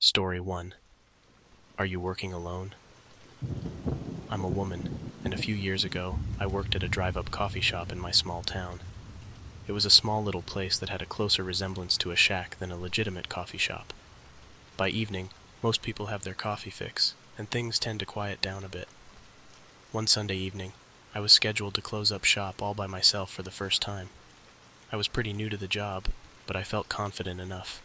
Story 1. Are you working alone? I'm a woman, and a few years ago, I worked at a drive-up coffee shop in my small town. It was a small little place that had a closer resemblance to a shack than a legitimate coffee shop. By evening, most people have their coffee fix, and things tend to quiet down a bit. One Sunday evening, I was scheduled to close up shop all by myself for the first time. I was pretty new to the job, but I felt confident enough.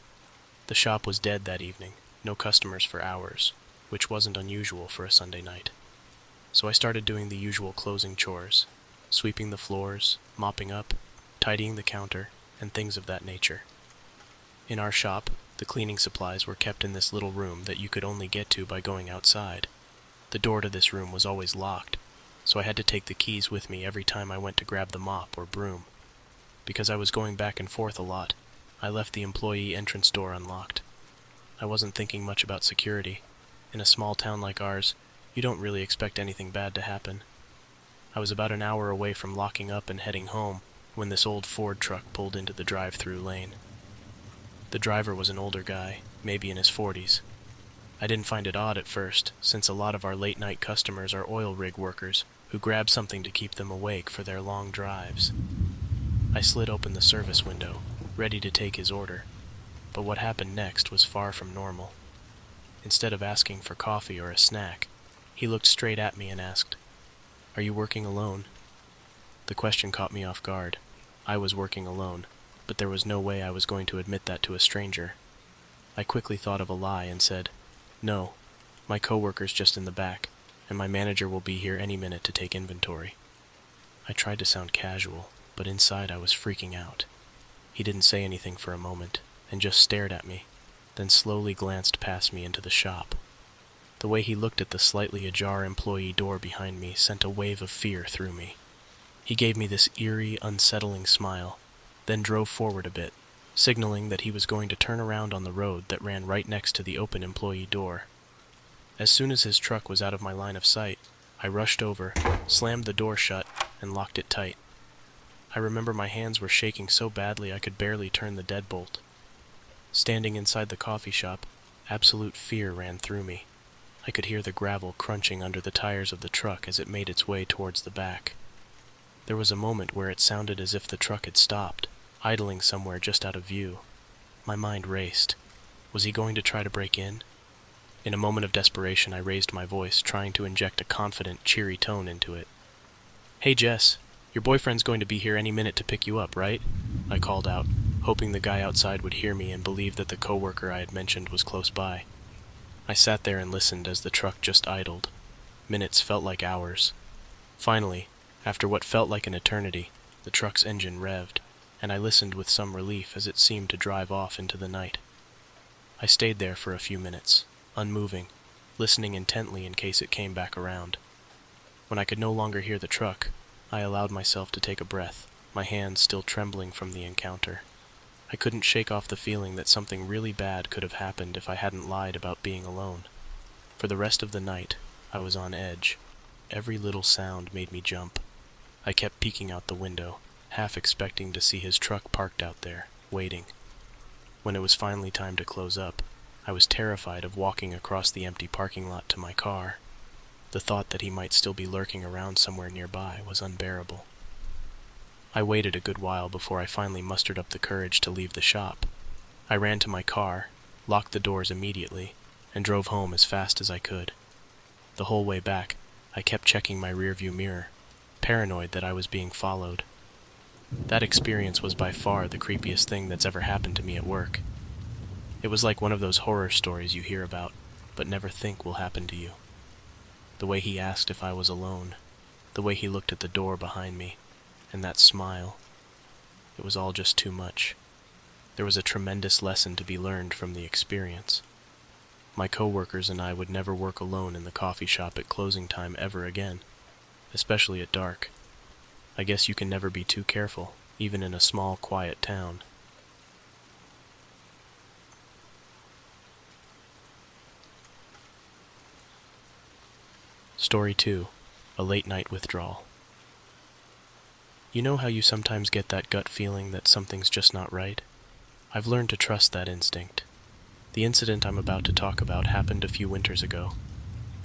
The shop was dead that evening. No customers for hours, which wasn't unusual for a Sunday night. So I started doing the usual closing chores, sweeping the floors, mopping up, tidying the counter, and things of that nature. In our shop, the cleaning supplies were kept in this little room that you could only get to by going outside. The door to this room was always locked, so I had to take the keys with me every time I went to grab the mop or broom. Because I was going back and forth a lot, I left the employee entrance door unlocked. I wasn't thinking much about security. In a small town like ours, you don't really expect anything bad to happen. I was about an hour away from locking up and heading home when this old Ford truck pulled into the drive-through lane. The driver was an older guy, maybe in his 40s. I didn't find it odd at first, since a lot of our late-night customers are oil rig workers who grab something to keep them awake for their long drives. I slid open the service window, ready to take his order. But what happened next was far from normal. Instead of asking for coffee or a snack, he looked straight at me and asked, "Are you working alone?" The question caught me off guard. I was working alone, but there was no way I was going to admit that to a stranger. I quickly thought of a lie and said, "No, my coworker's just in the back, and my manager will be here any minute to take inventory." I tried to sound casual, but inside I was freaking out. He didn't say anything for a moment, and just stared at me, then slowly glanced past me into the shop. The way he looked at the slightly ajar employee door behind me sent a wave of fear through me. He gave me this eerie, unsettling smile, then drove forward a bit, signaling that he was going to turn around on the road that ran right next to the open employee door. As soon as his truck was out of my line of sight, I rushed over, slammed the door shut, and locked it tight. I remember my hands were shaking so badly I could barely turn the deadbolt. Standing inside the coffee shop, absolute fear ran through me. I could hear the gravel crunching under the tires of the truck as it made its way towards the back. There was a moment where it sounded as if the truck had stopped, idling somewhere just out of view. My mind raced. Was he going to try to break in? In a moment of desperation, I raised my voice, trying to inject a confident, cheery tone into it. "Hey, Jess, your boyfriend's going to be here any minute to pick you up, right?" I called out, hoping the guy outside would hear me and believe that the coworker I had mentioned was close by. I sat there and listened as the truck just idled. Minutes felt like hours. Finally, after what felt like an eternity, the truck's engine revved, and I listened with some relief as it seemed to drive off into the night. I stayed there for a few minutes, unmoving, listening intently in case it came back around. When I could no longer hear the truck, I allowed myself to take a breath, my hands still trembling from the encounter. I couldn't shake off the feeling that something really bad could have happened if I hadn't lied about being alone. For the rest of the night, I was on edge. Every little sound made me jump. I kept peeking out the window, half expecting to see his truck parked out there, waiting. When it was finally time to close up, I was terrified of walking across the empty parking lot to my car. The thought that he might still be lurking around somewhere nearby was unbearable. I waited a good while before I finally mustered up the courage to leave the shop. I ran to my car, locked the doors immediately, and drove home as fast as I could. The whole way back, I kept checking my rearview mirror, paranoid that I was being followed. That experience was by far the creepiest thing that's ever happened to me at work. It was like one of those horror stories you hear about, but never think will happen to you. The way he asked if I was alone, the way he looked at the door behind me, and that smile. It was all just too much. There was a tremendous lesson to be learned from the experience. My coworkers and I would never work alone in the coffee shop at closing time ever again, especially at dark. I guess you can never be too careful, even in a small, quiet town. Story 2. A Late Night Withdrawal. You know how you sometimes get that gut feeling that something's just not right? I've learned to trust that instinct. The incident I'm about to talk about happened a few winters ago.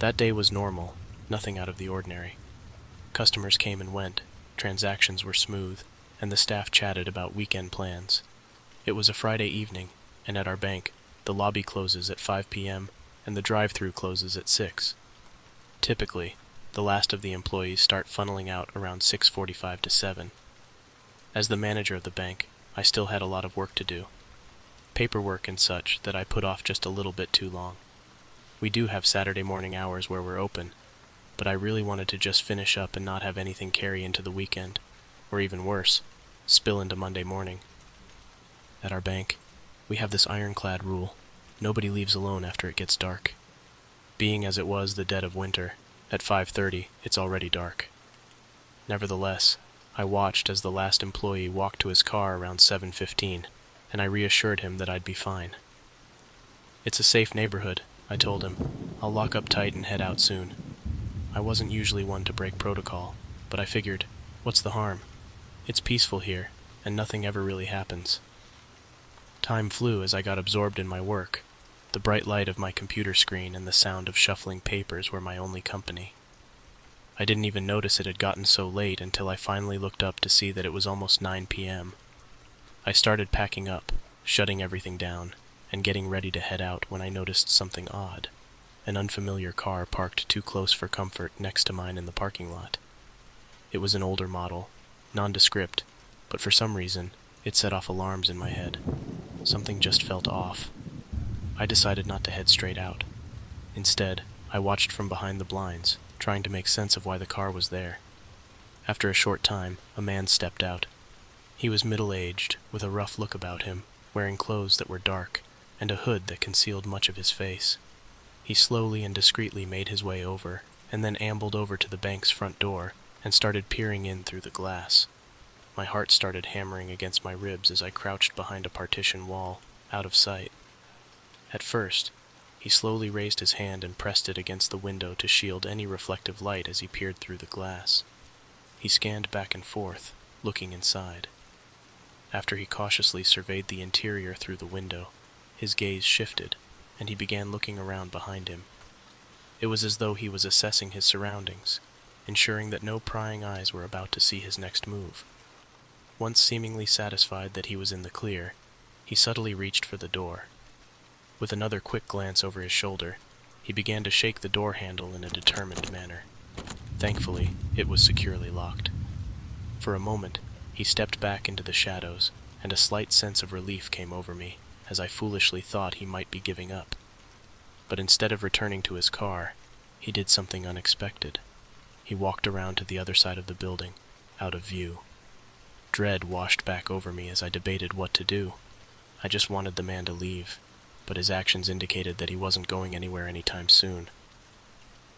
That day was normal, nothing out of the ordinary. Customers came and went, transactions were smooth, and the staff chatted about weekend plans. It was a Friday evening, and at our bank, the lobby closes at 5 p.m. and the drive-thru closes at 6. Typically, the last of the employees start funneling out around 6:45 to 7. As the manager of the bank, I still had a lot of work to do. Paperwork and such that I put off just a little bit too long. We do have Saturday morning hours where we're open, but I really wanted to just finish up and not have anything carry into the weekend, or even worse, spill into Monday morning. At our bank, we have this ironclad rule: nobody leaves alone after it gets dark. Being as it was the dead of winter, at 5:30 it's already dark. Nevertheless, I watched as the last employee walked to his car around 7:15, and I reassured him that I'd be fine. "It's a safe neighborhood," I told him. "I'll lock up tight and head out soon." I wasn't usually one to break protocol, but I figured, what's the harm? It's peaceful here, and nothing ever really happens. Time flew as I got absorbed in my work. The bright light of my computer screen and the sound of shuffling papers were my only company. I didn't even notice it had gotten so late until I finally looked up to see that it was almost 9 p.m. I started packing up, shutting everything down, and getting ready to head out when I noticed something odd. An unfamiliar car parked too close for comfort next to mine in the parking lot. It was an older model, nondescript, but for some reason, it set off alarms in my head. Something just felt off. I decided not to head straight out. Instead, I watched from behind the blinds, trying to make sense of why the car was there. After a short time, a man stepped out. He was middle-aged, with a rough look about him, wearing clothes that were dark, and a hood that concealed much of his face. He slowly and discreetly made his way over, and then ambled over to the bank's front door, and started peering in through the glass. My heart started hammering against my ribs as I crouched behind a partition wall, out of sight. At first, he slowly raised his hand and pressed it against the window to shield any reflective light as he peered through the glass. He scanned back and forth, looking inside. After he cautiously surveyed the interior through the window, his gaze shifted, and he began looking around behind him. It was as though he was assessing his surroundings, ensuring that no prying eyes were about to see his next move. Once seemingly satisfied that he was in the clear, he subtly reached for the door. With another quick glance over his shoulder, he began to shake the door handle in a determined manner. Thankfully, it was securely locked. For a moment, he stepped back into the shadows, and a slight sense of relief came over me, as I foolishly thought he might be giving up. But instead of returning to his car, he did something unexpected. He walked around to the other side of the building, out of view. Dread washed back over me as I debated what to do. I just wanted the man to leave, but his actions indicated that he wasn't going anywhere anytime soon.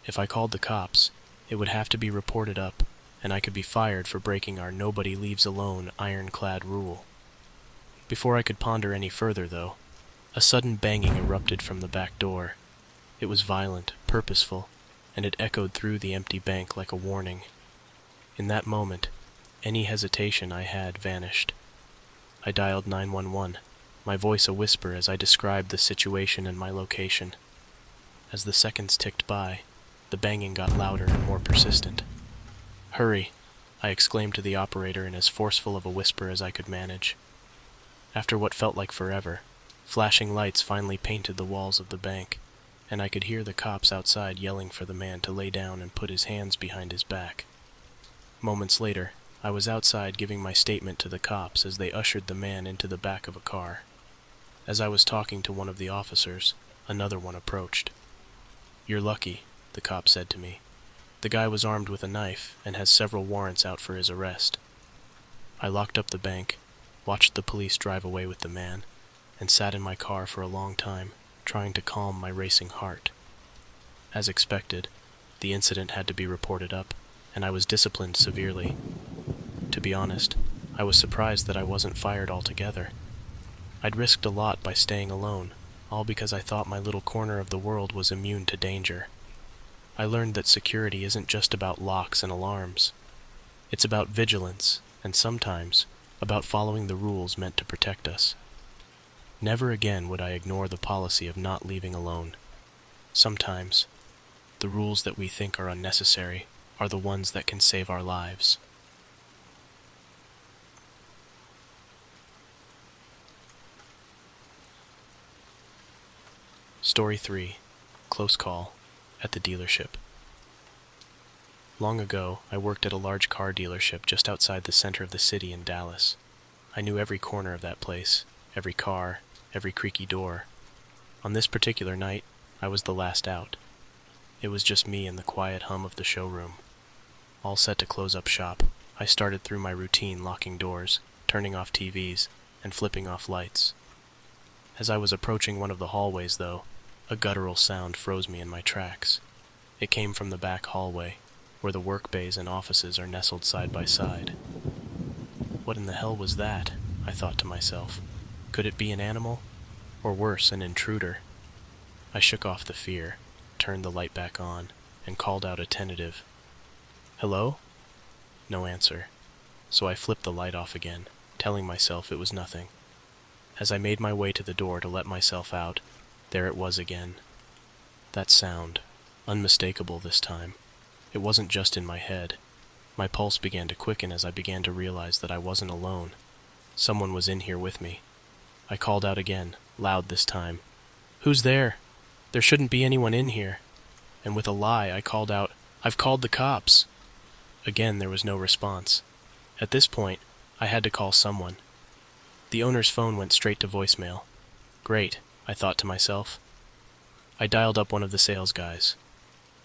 If I called the cops, it would have to be reported up, and I could be fired for breaking our nobody leaves alone ironclad rule. Before I could ponder any further, though, a sudden banging erupted from the back door. It was violent, purposeful, and it echoed through the empty bank like a warning. In that moment, any hesitation I had vanished. I dialed 911, my voice a whisper as I described the situation and my location. As the seconds ticked by, the banging got louder and more persistent. "Hurry," I exclaimed to the operator in as forceful of a whisper as I could manage. After what felt like forever, flashing lights finally painted the walls of the bank, and I could hear the cops outside yelling for the man to lay down and put his hands behind his back. Moments later, I was outside giving my statement to the cops as they ushered the man into the back of a car. As I was talking to one of the officers, another one approached. "You're lucky," the cop said to me. "The guy was armed with a knife and has several warrants out for his arrest." I locked up the bank, watched the police drive away with the man, and sat in my car for a long time, trying to calm my racing heart. As expected, the incident had to be reported up, and I was disciplined severely. To be honest, I was surprised that I wasn't fired altogether. I'd risked a lot by staying alone, all because I thought my little corner of the world was immune to danger. I learned that security isn't just about locks and alarms. It's about vigilance, and sometimes, about following the rules meant to protect us. Never again would I ignore the policy of not leaving alone. Sometimes, the rules that we think are unnecessary are the ones that can save our lives. Story 3. Close Call at the Dealership. Long ago, I worked at a large car dealership just outside the center of the city in Dallas. I knew every corner of that place, every car, every creaky door. On this particular night, I was the last out. It was just me and the quiet hum of the showroom. All set to close up shop, I started through my routine locking doors, turning off TVs, and flipping off lights. As I was approaching one of the hallways, though, a guttural sound froze me in my tracks. It came from the back hallway, where the work bays and offices are nestled side by side. What in the hell was that? I thought to myself. Could it be an animal? Or worse, an intruder? I shook off the fear, turned the light back on, and called out a tentative, "Hello?" No answer, so I flipped the light off again, telling myself it was nothing. As I made my way to the door to let myself out, there it was again. That sound, unmistakable this time. It wasn't just in my head. My pulse began to quicken as I began to realize that I wasn't alone. Someone was in here with me. I called out again, loud this time. "Who's there? There shouldn't be anyone in here." And with a lie, I called out, "I've called the cops." Again, there was no response. At this point, I had to call someone. The owner's phone went straight to voicemail. Great, I thought to myself. I dialed up one of the sales guys.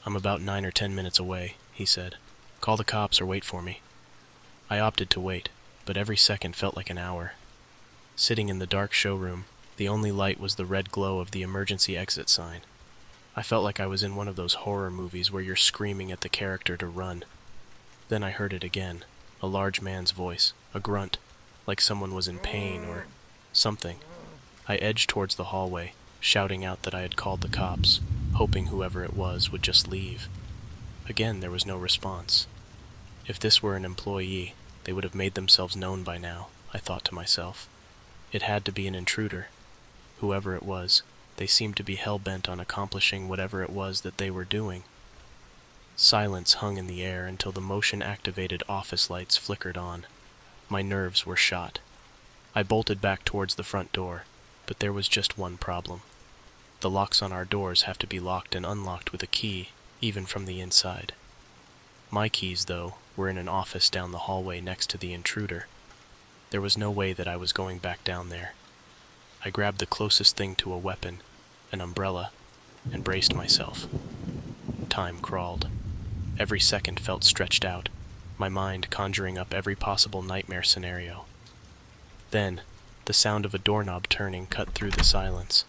"I'm about 9 or 10 minutes away," he said. "Call the cops or wait for me." I opted to wait, but every second felt like an hour. Sitting in the dark showroom, the only light was the red glow of the emergency exit sign. I felt like I was in one of those horror movies where you're screaming at the character to run. Then I heard it again, a large man's voice, a grunt, like someone was in pain or something. I edged towards the hallway, shouting out that I had called the cops, hoping whoever it was would just leave. Again, there was no response. If this were an employee, they would have made themselves known by now, I thought to myself. It had to be an intruder. Whoever it was, they seemed to be hell-bent on accomplishing whatever it was that they were doing. Silence hung in the air until the motion-activated office lights flickered on. My nerves were shot. I bolted back towards the front door, but there was just one problem. The locks on our doors have to be locked and unlocked with a key, even from the inside. My keys, though, were in an office down the hallway next to the intruder. There was no way that I was going back down there. I grabbed the closest thing to a weapon, an umbrella, and braced myself. Time crawled. Every second felt stretched out, my mind conjuring up every possible nightmare scenario. Then, the sound of a doorknob turning cut through the silence.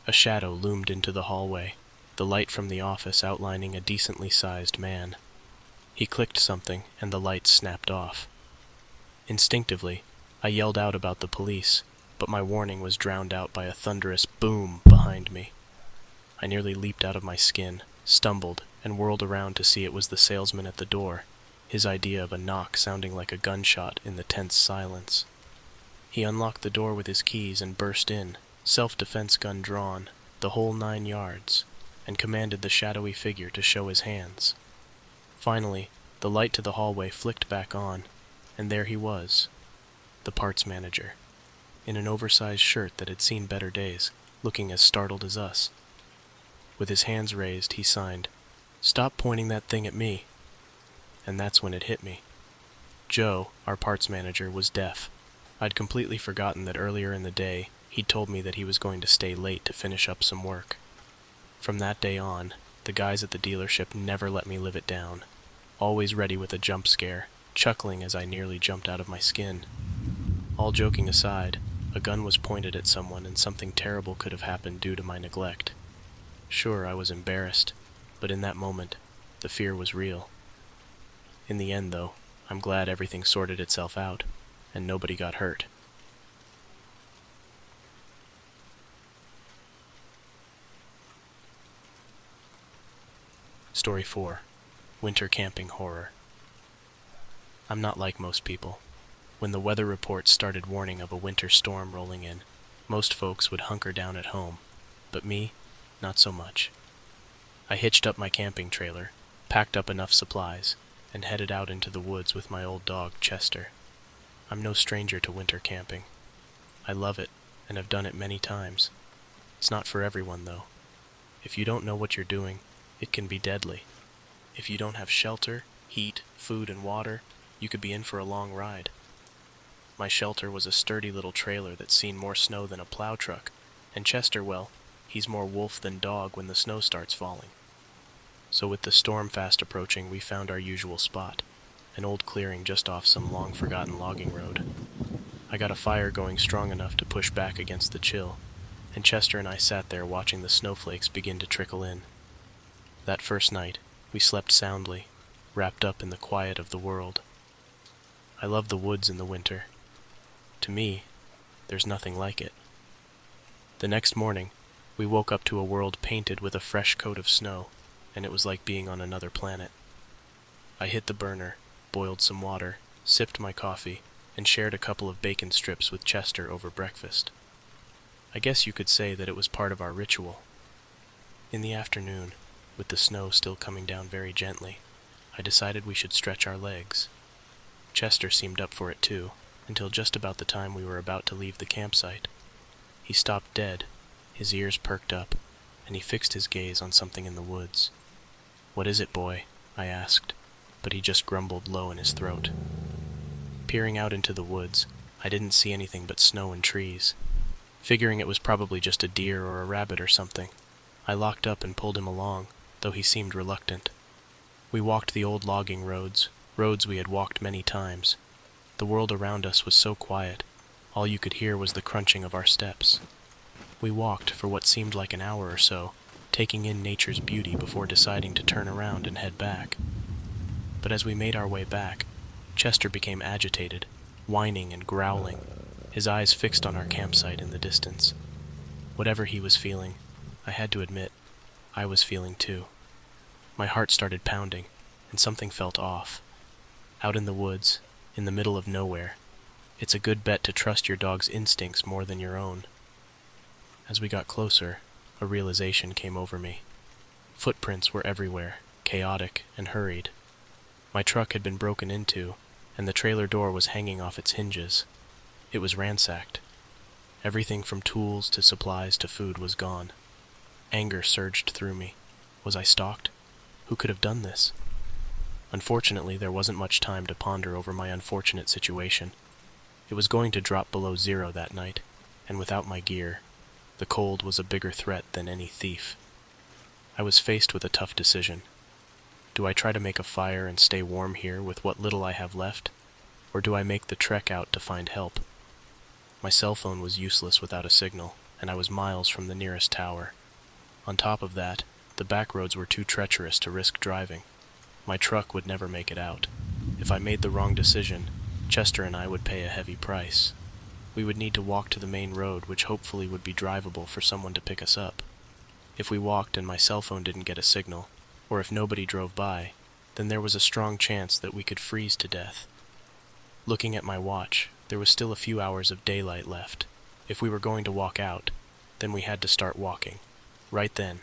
A shadow loomed into the hallway, the light from the office outlining a decently sized man. He clicked something, and the lights snapped off. Instinctively, I yelled out about the police, but my warning was drowned out by a thunderous boom behind me. I nearly leaped out of my skin, stumbled, and whirled around to see it was the salesman at the door, his idea of a knock sounding like a gunshot in the tense silence. He unlocked the door with his keys and burst in, self-defense gun drawn, the whole 9 yards, and commanded the shadowy figure to show his hands. Finally, the light to the hallway flicked back on, and there he was, the parts manager, in an oversized shirt that had seen better days, looking as startled as us. With his hands raised, he signed, "Stop pointing that thing at me." And that's when it hit me. Joe, our parts manager, was deaf. I'd completely forgotten that earlier in the day, he'd told me that he was going to stay late to finish up some work. From that day on, the guys at the dealership never let me live it down, always ready with a jump scare, chuckling as I nearly jumped out of my skin. All joking aside, a gun was pointed at someone and something terrible could have happened due to my neglect. Sure, I was embarrassed, but in that moment, the fear was real. In the end, though, I'm glad everything sorted itself out, and nobody got hurt. Story 4. Winter Camping Horror. I'm not like most people. When the weather reports started warning of a winter storm rolling in, Most folks would hunker down at home, but me, not so much. I hitched up my camping trailer, packed up enough supplies, and headed out into the woods with my old dog, Chester. I'm no stranger to winter camping. I love it, and have done it many times. It's not for everyone, though. If you don't know what you're doing, it can be deadly. If you don't have shelter, heat, food, and water, you could be in for a long ride. My shelter was a sturdy little trailer that's seen more snow than a plow truck, and Chester, well, he's more wolf than dog when the snow starts falling. So with the storm fast approaching, we found our usual spot, an old clearing just off some long-forgotten logging road. I got a fire going strong enough to push back against the chill, and Chester and I sat there watching the snowflakes begin to trickle in. That first night, we slept soundly, wrapped up in the quiet of the world. I love the woods in the winter. To me, there's nothing like it. The next morning, we woke up to a world painted with a fresh coat of snow, and it was like being on another planet. I hit the burner, boiled some water, sipped my coffee, and shared a couple of bacon strips with Chester over breakfast. I guess you could say that it was part of our ritual. In the afternoon, with the snow still coming down very gently, I decided we should stretch our legs. Chester seemed up for it too, until just about the time we were about to leave the campsite. He stopped dead, his ears perked up, and he fixed his gaze on something in the woods. "What is it, boy?" I asked, but he just grumbled low in his throat. Peering out into the woods, I didn't see anything but snow and trees. Figuring it was probably just a deer or a rabbit or something, I locked up and pulled him along, though he seemed reluctant. We walked the old logging roads we had walked many times. The world around us was so quiet, all you could hear was the crunching of our steps. We walked for what seemed like an hour or so, taking in nature's beauty before deciding to turn around and head back. But as we made our way back, Chester became agitated, whining and growling, his eyes fixed on our campsite in the distance. Whatever he was feeling, I had to admit, I was feeling too. My heart started pounding, and something felt off. Out in the woods, in the middle of nowhere, it's a good bet to trust your dog's instincts more than your own. As we got closer, a realization came over me. Footprints were everywhere, chaotic and hurried. My truck had been broken into, and the trailer door was hanging off its hinges. It was ransacked. Everything from tools to supplies to food was gone. Anger surged through me. Was I stalked? Who could have done this? Unfortunately, there wasn't much time to ponder over my unfortunate situation. It was going to drop below 0 that night, and without my gear, the cold was a bigger threat than any thief. I was faced with a tough decision. Do I try to make a fire and stay warm here with what little I have left, or do I make the trek out to find help? My cell phone was useless without a signal, and I was miles from the nearest tower. On top of that, the back roads were too treacherous to risk driving. My truck would never make it out. If I made the wrong decision, Chester and I would pay a heavy price. We would need to walk to the main road, which hopefully would be drivable for someone to pick us up. If we walked and my cell phone didn't get a signal, or if nobody drove by, then there was a strong chance that we could freeze to death. Looking at my watch, there was still a few hours of daylight left. If we were going to walk out, then we had to start walking. Right then.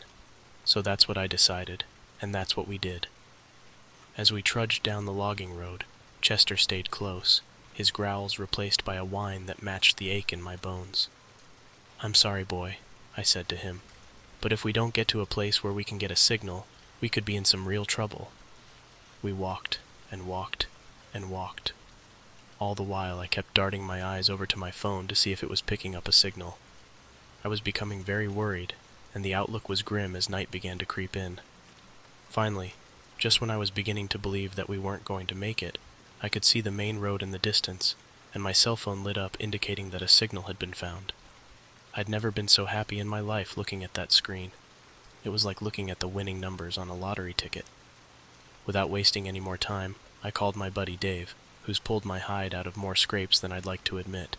So that's what I decided, and that's what we did. As we trudged down the logging road, Chester stayed close, his growls replaced by a whine that matched the ache in my bones. "I'm sorry, boy," I said to him, "but if we don't get to a place where we can get a signal, we could be in some real trouble." We walked, and walked, and walked. All the while I kept darting my eyes over to my phone to see if it was picking up a signal. I was becoming very worried, and the outlook was grim as night began to creep in. Finally, just when I was beginning to believe that we weren't going to make it, I could see the main road in the distance, and my cell phone lit up indicating that a signal had been found. I'd never been so happy in my life looking at that screen. It was like looking at the winning numbers on a lottery ticket. Without wasting any more time, I called my buddy Dave, who's pulled my hide out of more scrapes than I'd like to admit.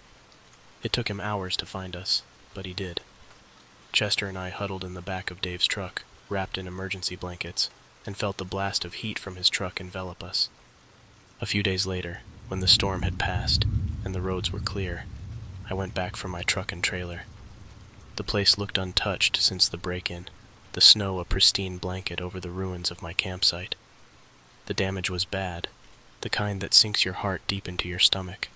It took him hours to find us, but he did. Chester and I huddled in the back of Dave's truck, wrapped in emergency blankets, and felt the blast of heat from his truck envelop us. A few days later, when the storm had passed and the roads were clear, I went back for my truck and trailer. The place looked untouched since the break-in, the snow a pristine blanket over the ruins of my campsite. The damage was bad, the kind that sinks your heart deep into your stomach.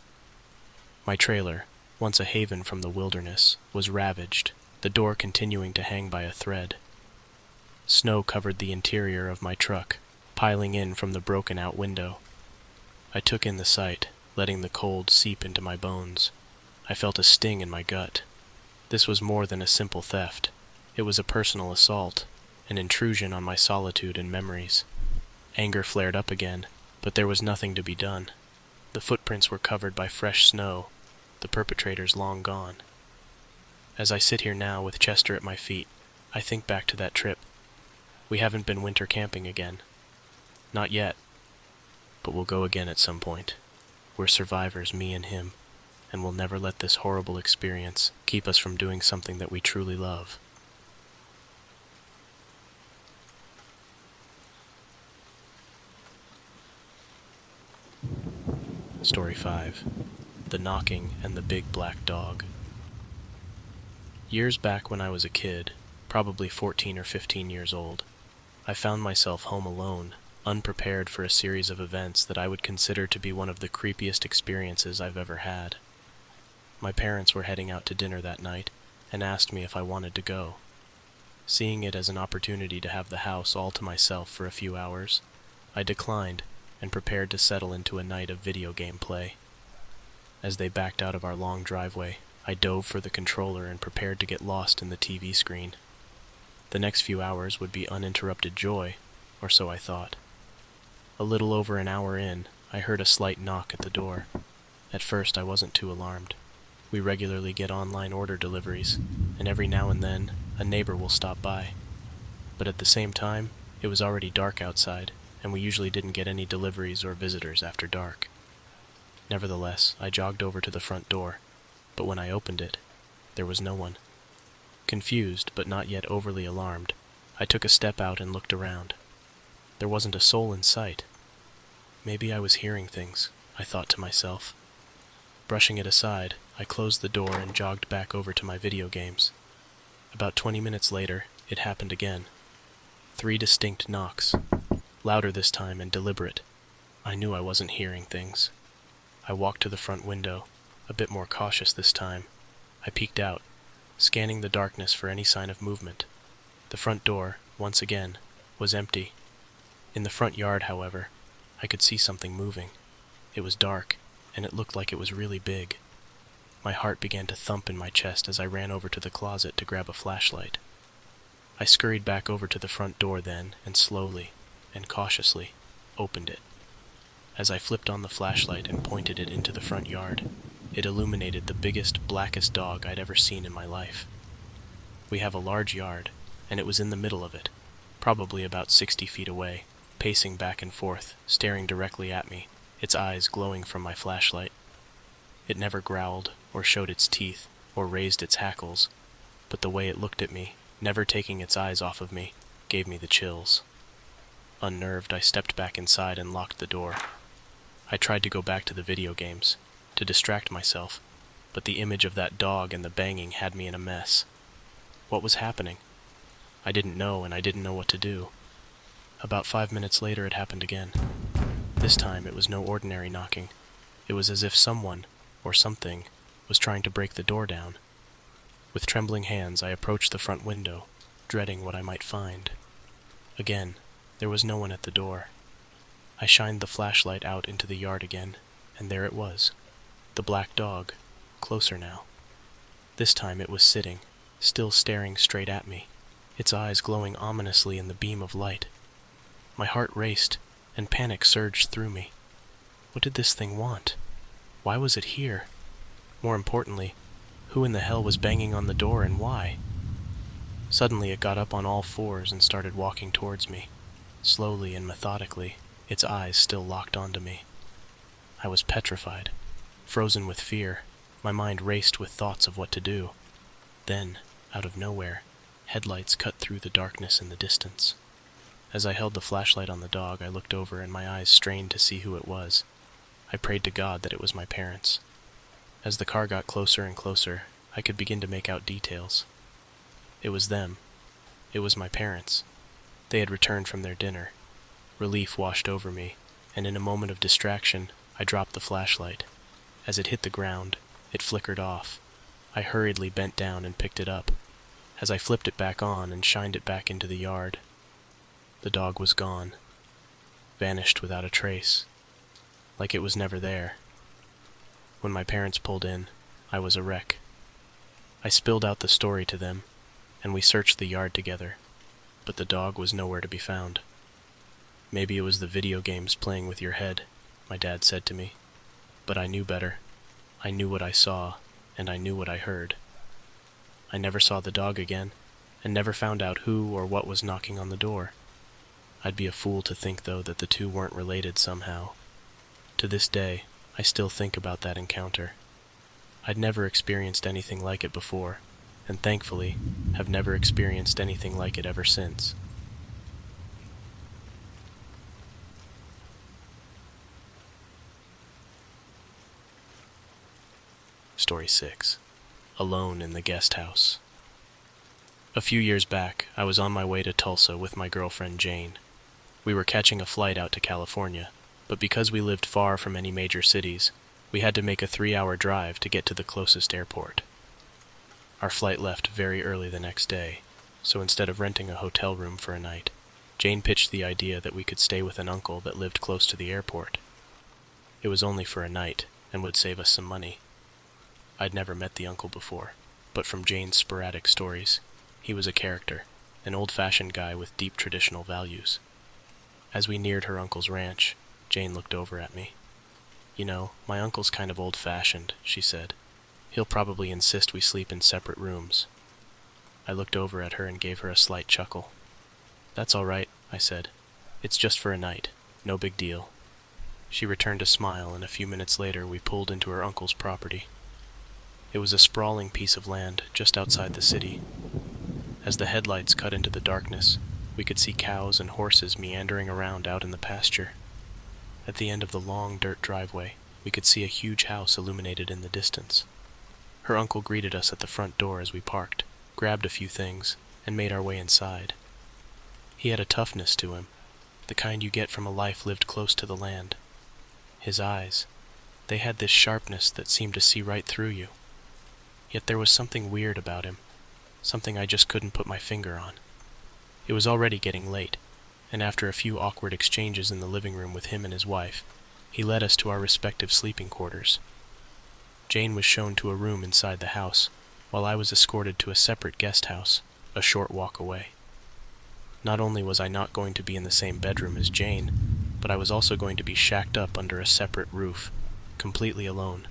My trailer, once a haven from the wilderness, was ravaged, the door continuing to hang by a thread. Snow covered the interior of my truck, piling in from the broken-out window. I took in the sight, letting the cold seep into my bones. I felt a sting in my gut. This was more than a simple theft. It was a personal assault, an intrusion on my solitude and memories. Anger flared up again, but there was nothing to be done. The footprints were covered by fresh snow, the perpetrators long gone. As I sit here now with Chester at my feet, I think back to that trip. We haven't been winter camping again. Not yet, but we'll go again at some point. We're survivors, me and him, and we'll never let this horrible experience keep us from doing something that we truly love. Story 5. The Knocking and the Big Black Dog. Years back when I was a kid, probably 14 or 15 years old, I found myself home alone, unprepared for a series of events that I would consider to be one of the creepiest experiences I've ever had. My parents were heading out to dinner that night and asked me if I wanted to go. Seeing it as an opportunity to have the house all to myself for a few hours, I declined and prepared to settle into a night of video game play. As they backed out of our long driveway, I dove for the controller and prepared to get lost in the TV screen. The next few hours would be uninterrupted joy, or so I thought. A little over an hour in, I heard a slight knock at the door. At first, I wasn't too alarmed. We regularly get online order deliveries, and every now and then, a neighbor will stop by. But at the same time, it was already dark outside, and we usually didn't get any deliveries or visitors after dark. Nevertheless, I jogged over to the front door, but when I opened it, there was no one. Confused, but not yet overly alarmed, I took a step out and looked around. There wasn't a soul in sight. Maybe I was hearing things, I thought to myself. Brushing it aside, I closed the door and jogged back over to my video games. About 20 minutes later, it happened again. 3 distinct knocks, louder this time and deliberate. I knew I wasn't hearing things. I walked to the front window, a bit more cautious this time. I peeked out, scanning the darkness for any sign of movement. The front door, once again, was empty. In the front yard, however, I could see something moving. It was dark, and it looked like it was really big. My heart began to thump in my chest as I ran over to the closet to grab a flashlight. I scurried back over to the front door then, and slowly, and cautiously, opened it. As I flipped on the flashlight and pointed it into the front yard, it illuminated the biggest, blackest dog I'd ever seen in my life. We have a large yard, and it was in the middle of it, probably about 60 feet away, pacing back and forth, staring directly at me, its eyes glowing from my flashlight. It never growled, or showed its teeth, or raised its hackles, but the way it looked at me, never taking its eyes off of me, gave me the chills. Unnerved, I stepped back inside and locked the door. I tried to go back to the video games, to distract myself, but the image of that dog and the banging had me in a mess. What was happening? I didn't know, and I didn't know what to do. About 5 minutes later, it happened again. This time, it was no ordinary knocking. It was as if someone, or something, was trying to break the door down. With trembling hands, I approached the front window, dreading what I might find. Again, there was no one at the door. I shined the flashlight out into the yard again, and there it was, the black dog, closer now. This time it was sitting, still staring straight at me, its eyes glowing ominously in the beam of light. My heart raced, and panic surged through me. What did this thing want? Why was it here? More importantly, who in the hell was banging on the door and why? Suddenly it got up on all fours and started walking towards me, slowly and methodically, its eyes still locked onto me. I was petrified, frozen with fear. My mind raced with thoughts of what to do. Then, out of nowhere, headlights cut through the darkness in the distance. As I held the flashlight on the dog, I looked over and my eyes strained to see who it was. I prayed to God that it was my parents. As the car got closer and closer, I could begin to make out details. It was them. It was my parents. They had returned from their dinner. Relief washed over me, and in a moment of distraction, I dropped the flashlight. As it hit the ground, it flickered off. I hurriedly bent down and picked it up. As I flipped it back on and shined it back into the yard, the dog was gone. Vanished without a trace. Like it was never there. When my parents pulled in, I was a wreck. I spilled out the story to them, and we searched the yard together, but the dog was nowhere to be found. Maybe it was the video games playing with your head, my dad said to me, but I knew better. I knew what I saw, and I knew what I heard. I never saw the dog again, and never found out who or what was knocking on the door. I'd be a fool to think, though, that the two weren't related somehow. To this day, I still think about that encounter. I'd never experienced anything like it before, and thankfully, have never experienced anything like it ever since. Story 6. Alone in the Guest House. A few years back, I was on my way to Tulsa with my girlfriend Jane. We were catching a flight out to California, but because we lived far from any major cities, we had to make a 3-hour drive to get to the closest airport. Our flight left very early the next day, so instead of renting a hotel room for a night, Jane pitched the idea that we could stay with an uncle that lived close to the airport. It was only for a night, and would save us some money. I'd never met the uncle before, but from Jane's sporadic stories, he was a character, an old-fashioned guy with deep traditional values. As we neared her uncle's ranch, Jane looked over at me. "You know, my uncle's kind of old-fashioned," she said. "He'll probably insist we sleep in separate rooms." I looked over at her and gave her a slight chuckle. "That's all right," I said. "It's just for a night. No big deal." She returned a smile, and a few minutes later we pulled into her uncle's property. It was a sprawling piece of land just outside the city. As the headlights cut into the darkness, we could see cows and horses meandering around out in the pasture. At the end of the long dirt driveway, we could see a huge house illuminated in the distance. Her uncle greeted us at the front door as we parked, grabbed a few things, and made our way inside. He had a toughness to him, the kind you get from a life lived close to the land. His eyes, they had this sharpness that seemed to see right through you. Yet there was something weird about him, something I just couldn't put my finger on. It was already getting late, and after a few awkward exchanges in the living room with him and his wife, he led us to our respective sleeping quarters. Jane was shown to a room inside the house, while I was escorted to a separate guest house, a short walk away. Not only was I not going to be in the same bedroom as Jane, but I was also going to be shacked up under a separate roof, completely alone.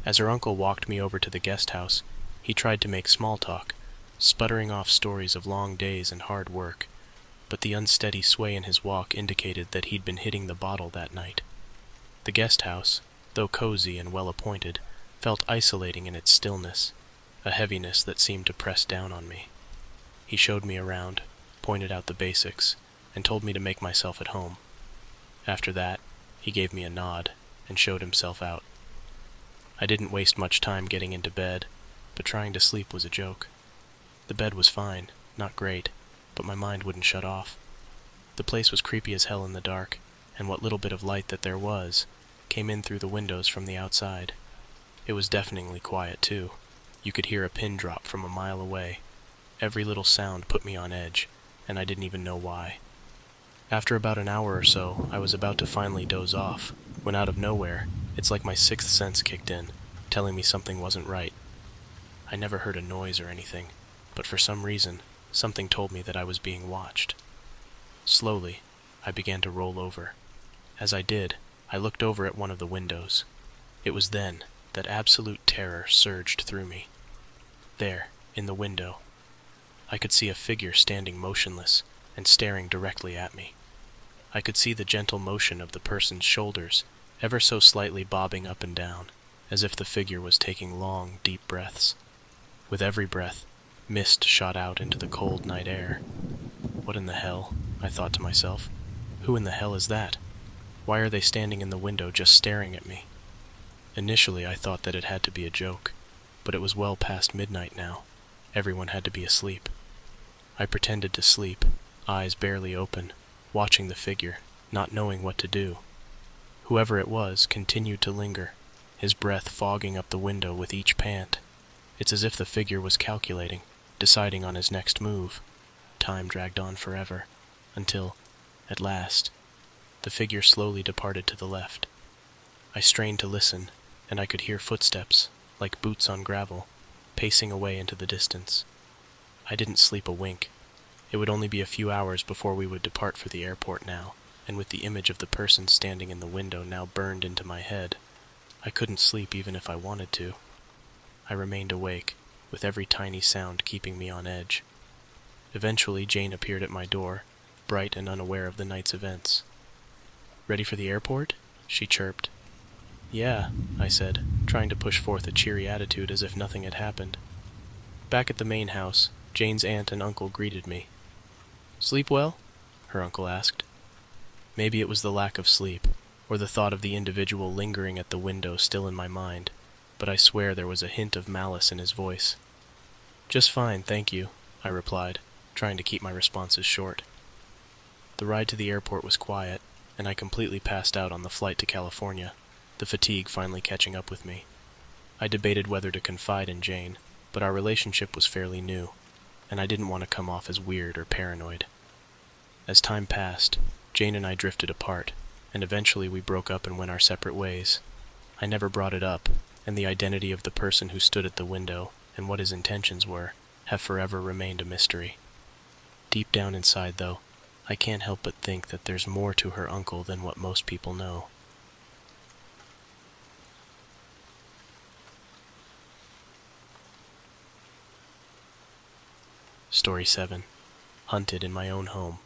As her uncle walked me over to the guest house, he tried to make small talk, sputtering off stories of long days and hard work, but the unsteady sway in his walk indicated that he'd been hitting the bottle that night. The guest house, though cozy and well-appointed, felt isolating in its stillness, a heaviness that seemed to press down on me. He showed me around, pointed out the basics, and told me to make myself at home. After that, he gave me a nod and showed himself out. I didn't waste much time getting into bed, but trying to sleep was a joke. The bed was fine, not great, but my mind wouldn't shut off. The place was creepy as hell in the dark, and what little bit of light that there was came in through the windows from the outside. It was deafeningly quiet, too. You could hear a pin drop from a mile away. Every little sound put me on edge, and I didn't even know why. After about an hour or so, I was about to finally doze off, when out of nowhere, it's like my sixth sense kicked in, telling me something wasn't right. I never heard a noise or anything, but for some reason, something told me that I was being watched. Slowly, I began to roll over. As I did, I looked over at one of the windows. It was then that absolute terror surged through me. There, in the window, I could see a figure standing motionless and staring directly at me. I could see the gentle motion of the person's shoulders, ever so slightly bobbing up and down, as if the figure was taking long, deep breaths. With every breath, mist shot out into the cold night air. What in the hell? I thought to myself. Who in the hell is that? Why are they standing in the window just staring at me? Initially I thought that it had to be a joke, but it was well past midnight now, Everyone had to be asleep. I pretended to sleep, eyes barely open, watching the figure, not knowing what to do. Whoever it was continued to linger, his breath fogging up the window with each pant. It's as if the figure was calculating, deciding on his next move. Time dragged on forever, until, at last, the figure slowly departed to the left. I strained to listen, and I could hear footsteps, like boots on gravel, pacing away into the distance. I didn't sleep a wink. It would only be a few hours before we would depart for the airport now, and with the image of the person standing in the window now burned into my head, I couldn't sleep even if I wanted to. I remained awake, with every tiny sound keeping me on edge. Eventually, Jane appeared at my door, bright and unaware of the night's events. "Ready for the airport?" she chirped. "Yeah," I said, trying to push forth a cheery attitude as if nothing had happened. Back at the main house, Jane's aunt and uncle greeted me. "Sleep well?" her uncle asked. Maybe it was the lack of sleep, or the thought of the individual lingering at the window still in my mind, but I swear there was a hint of malice in his voice. "Just fine, thank you," I replied, trying to keep my responses short. The ride to the airport was quiet, and I completely passed out on the flight to California, the fatigue finally catching up with me. I debated whether to confide in Jane, but our relationship was fairly new, and I didn't want to come off as weird or paranoid. As time passed, Jane and I drifted apart, and eventually we broke up and went our separate ways. I never brought it up, and the identity of the person who stood at the window and what his intentions were have forever remained a mystery. Deep down inside, though, I can't help but think that there's more to her uncle than what most people know. Story 7. Hunted in my own home.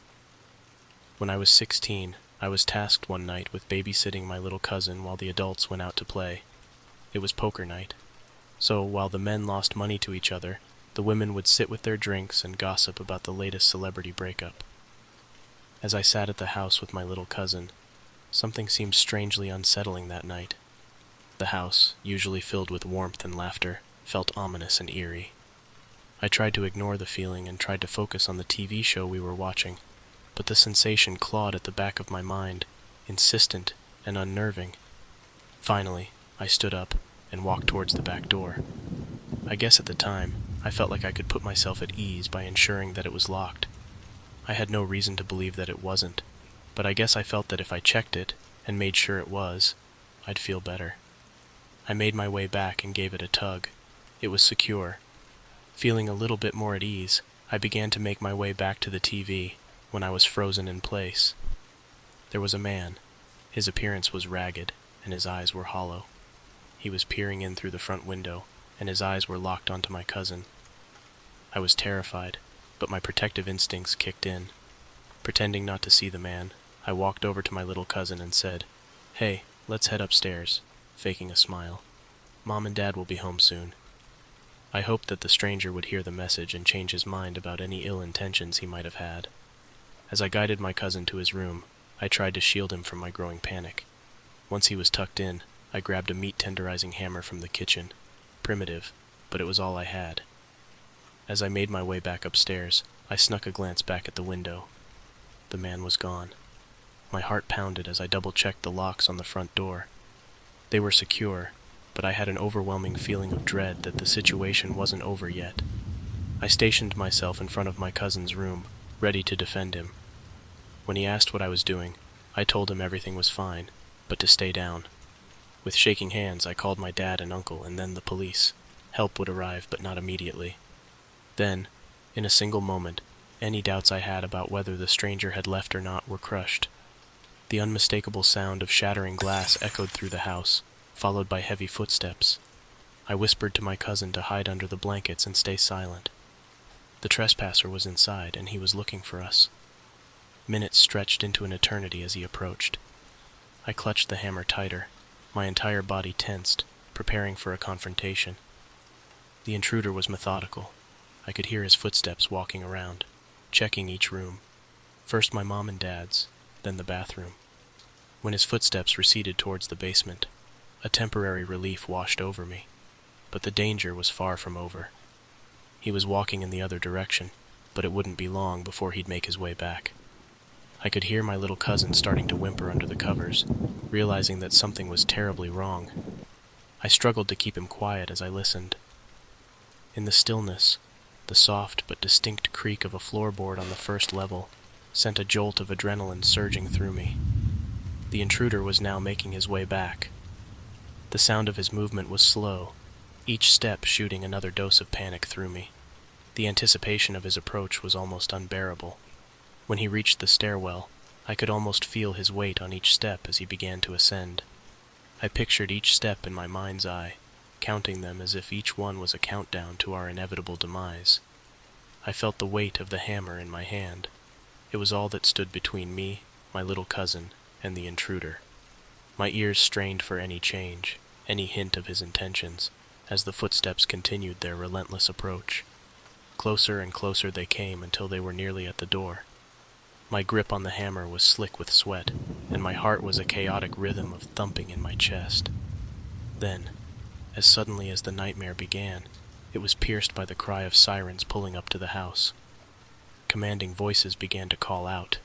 When I was 16, I was tasked one night with babysitting my little cousin while the adults went out to play. It was poker night. So, while the men lost money to each other, the women would sit with their drinks and gossip about the latest celebrity breakup. As I sat at the house with my little cousin, something seemed strangely unsettling that night. The house, usually filled with warmth and laughter, felt ominous and eerie. I tried to ignore the feeling and tried to focus on the TV show we were watching, but the sensation clawed at the back of my mind, insistent and unnerving. Finally, I stood up and walked towards the back door. I guess at the time, I felt like I could put myself at ease by ensuring that it was locked. I had no reason to believe that it wasn't, but I guess I felt that if I checked it and made sure it was, I'd feel better. I made my way back and gave it a tug. It was secure. Feeling a little bit more at ease, I began to make my way back to the TV when I was frozen in place. There was a man. His appearance was ragged, and his eyes were hollow. He was peering in through the front window, and his eyes were locked onto my cousin. I was terrified, but my protective instincts kicked in. Pretending not to see the man, I walked over to my little cousin and said, "Hey, let's head upstairs," faking a smile. "Mom and Dad will be home soon." I hoped that the stranger would hear the message and change his mind about any ill intentions he might have had. As I guided my cousin to his room, I tried to shield him from my growing panic. Once he was tucked in, I grabbed a meat-tenderizing hammer from the kitchen. Primitive, but it was all I had. As I made my way back upstairs, I snuck a glance back at the window. The man was gone. My heart pounded as I double-checked the locks on the front door. They were secure, but I had an overwhelming feeling of dread that the situation wasn't over yet. I stationed myself in front of my cousin's room, ready to defend him. When he asked what I was doing, I told him everything was fine, but to stay down. With shaking hands, I called my dad and uncle and then the police. Help would arrive, but not immediately. Then, in a single moment, any doubts I had about whether the stranger had left or not were crushed. The unmistakable sound of shattering glass echoed through the house, followed by heavy footsteps. I whispered to my cousin to hide under the blankets and stay silent. The trespasser was inside, and he was looking for us. Minutes stretched into an eternity as he approached. I clutched the hammer tighter, my entire body tensed, preparing for a confrontation. The intruder was methodical. I could hear his footsteps walking around, checking each room. First my mom and dad's, then the bathroom. When his footsteps receded towards the basement, a temporary relief washed over me, but the danger was far from over. He was walking in the other direction, but it wouldn't be long before he'd make his way back. I could hear my little cousin starting to whimper under the covers, realizing that something was terribly wrong. I struggled to keep him quiet as I listened. In the stillness, the soft but distinct creak of a floorboard on the first level sent a jolt of adrenaline surging through me. The intruder was now making his way back. The sound of his movement was slow, each step shooting another dose of panic through me. The anticipation of his approach was almost unbearable. When he reached the stairwell, I could almost feel his weight on each step as he began to ascend. I pictured each step in my mind's eye, counting them as if each one was a countdown to our inevitable demise. I felt the weight of the hammer in my hand. It was all that stood between me, my little cousin, and the intruder. My ears strained for any change, any hint of his intentions, as the footsteps continued their relentless approach. Closer and closer they came until they were nearly at the door. My grip on the hammer was slick with sweat, and my heart was a chaotic rhythm of thumping in my chest. Then, as suddenly as the nightmare began, it was pierced by the cry of sirens pulling up to the house. Commanding voices began to call out,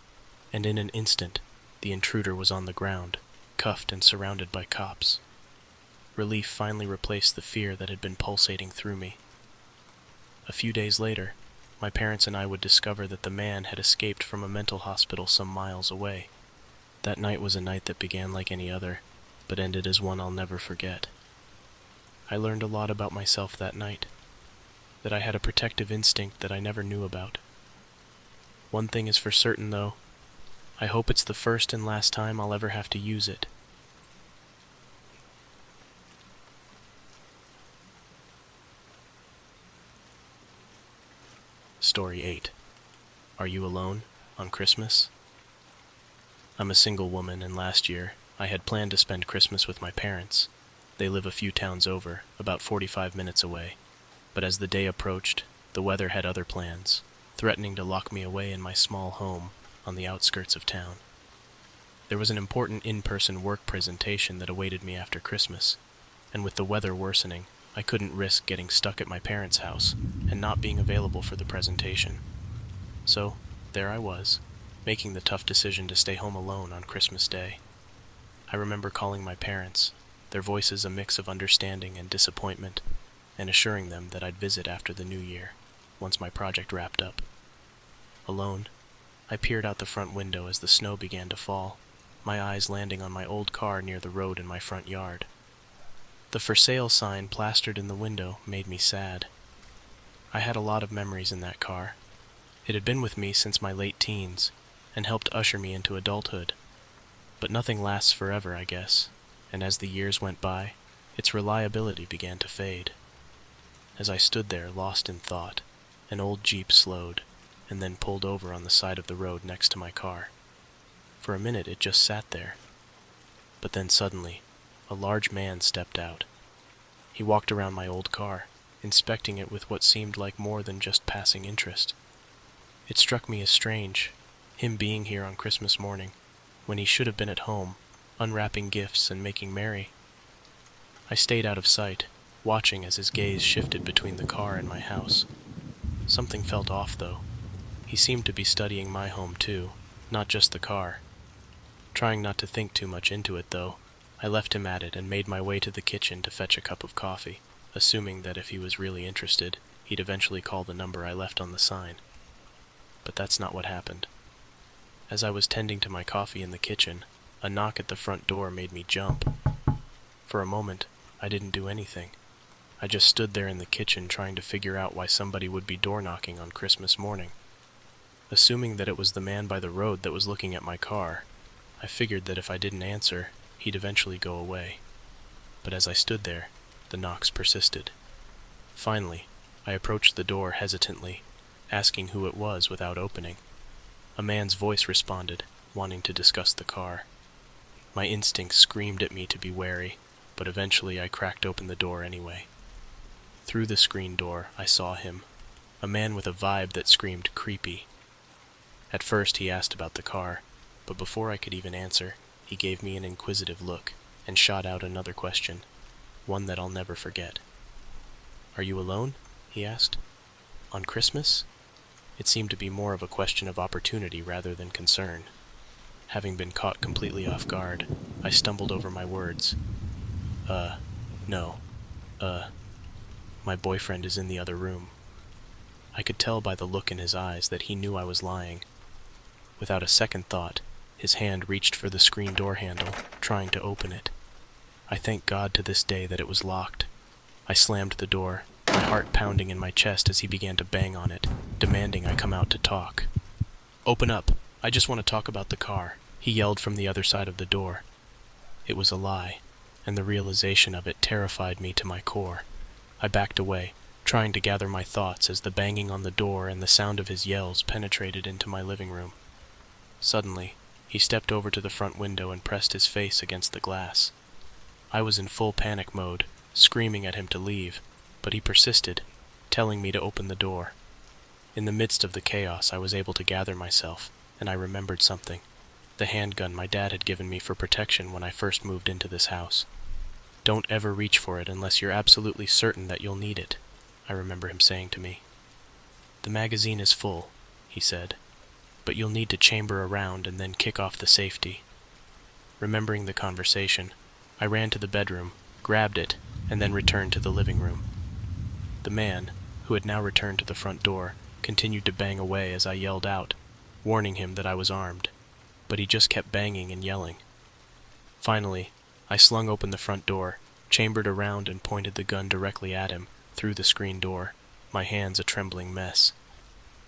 and in an instant, the intruder was on the ground, cuffed and surrounded by cops. Relief finally replaced the fear that had been pulsating through me. A few days later, my parents and I would discover that the man had escaped from a mental hospital some miles away. That night was a night that began like any other, but ended as one I'll never forget. I learned a lot about myself that night, that I had a protective instinct that I never knew about. One thing is for certain, though. I hope it's the first and last time I'll ever have to use it. Story 8. Are you alone on Christmas? I'm a single woman, and last year I had planned to spend Christmas with my parents. They live a few towns over, about 45 minutes away. But as the day approached, the weather had other plans, threatening to lock me away in my small home on the outskirts of town. There was an important in-person work presentation that awaited me after Christmas, and with the weather worsening, I couldn't risk getting stuck at my parents' house and not being available for the presentation. So, there I was, making the tough decision to stay home alone on Christmas Day. I remember calling my parents, their voices a mix of understanding and disappointment, and assuring them that I'd visit after the new year, once my project wrapped up. Alone, I peered out the front window as the snow began to fall, my eyes landing on my old car near the road in my front yard. The for sale sign plastered in the window made me sad. I had a lot of memories in that car. It had been with me since my late teens, and helped usher me into adulthood. But nothing lasts forever, I guess, and as the years went by, its reliability began to fade. As I stood there lost in thought, an old Jeep slowed, and then pulled over on the side of the road next to my car. For a minute it just sat there. But then suddenly, a large man stepped out. He walked around my old car, inspecting it with what seemed like more than just passing interest. It struck me as strange, him being here on Christmas morning, when he should have been at home, unwrapping gifts and making merry. I stayed out of sight, watching as his gaze shifted between the car and my house. Something felt off, though. He seemed to be studying my home, too, not just the car. Trying not to think too much into it, though, I left him at it and made my way to the kitchen to fetch a cup of coffee, assuming that if he was really interested, he'd eventually call the number I left on the sign. But that's not what happened. As I was tending to my coffee in the kitchen, a knock at the front door made me jump. For a moment, I didn't do anything. I just stood there in the kitchen trying to figure out why somebody would be door knocking on Christmas morning. Assuming that it was the man by the road that was looking at my car, I figured that if I didn't answer, he'd eventually go away. But as I stood there, the knocks persisted. Finally, I approached the door hesitantly, asking who it was without opening. A man's voice responded, wanting to discuss the car. My instincts screamed at me to be wary, but eventually I cracked open the door anyway. Through the screen door, I saw him, a man with a vibe that screamed creepy. At first he asked about the car, but before I could even answer, he gave me an inquisitive look and shot out another question, one that I'll never forget. "Are you alone?" he asked. On Christmas? It seemed to be more of a question of opportunity rather than concern. Having been caught completely off guard, I stumbled over my words. No. My boyfriend is in the other room. I could tell by the look in his eyes that he knew I was lying. Without a second thought, his hand reached for the screen door handle, trying to open it. I thank God to this day that it was locked. I slammed the door, my heart pounding in my chest as he began to bang on it, demanding I come out to talk. "Open up! I just want to talk about the car," he yelled from the other side of the door. It was a lie, and the realization of it terrified me to my core. I backed away, trying to gather my thoughts as the banging on the door and the sound of his yells penetrated into my living room. Suddenly, he stepped over to the front window and pressed his face against the glass. I was in full panic mode, screaming at him to leave, but he persisted, telling me to open the door. In the midst of the chaos, I was able to gather myself, and I remembered something: the handgun my dad had given me for protection when I first moved into this house. "Don't ever reach for it unless you're absolutely certain that you'll need it," I remember him saying to me. "The magazine is full," he said, "but you'll need to chamber around and then kick off the safety." Remembering the conversation, I ran to the bedroom, grabbed it, and then returned to the living room. The man, who had now returned to the front door, continued to bang away as I yelled out, warning him that I was armed, but he just kept banging and yelling. Finally, I slung open the front door, chambered around and pointed the gun directly at him, through the screen door, my hands a trembling mess.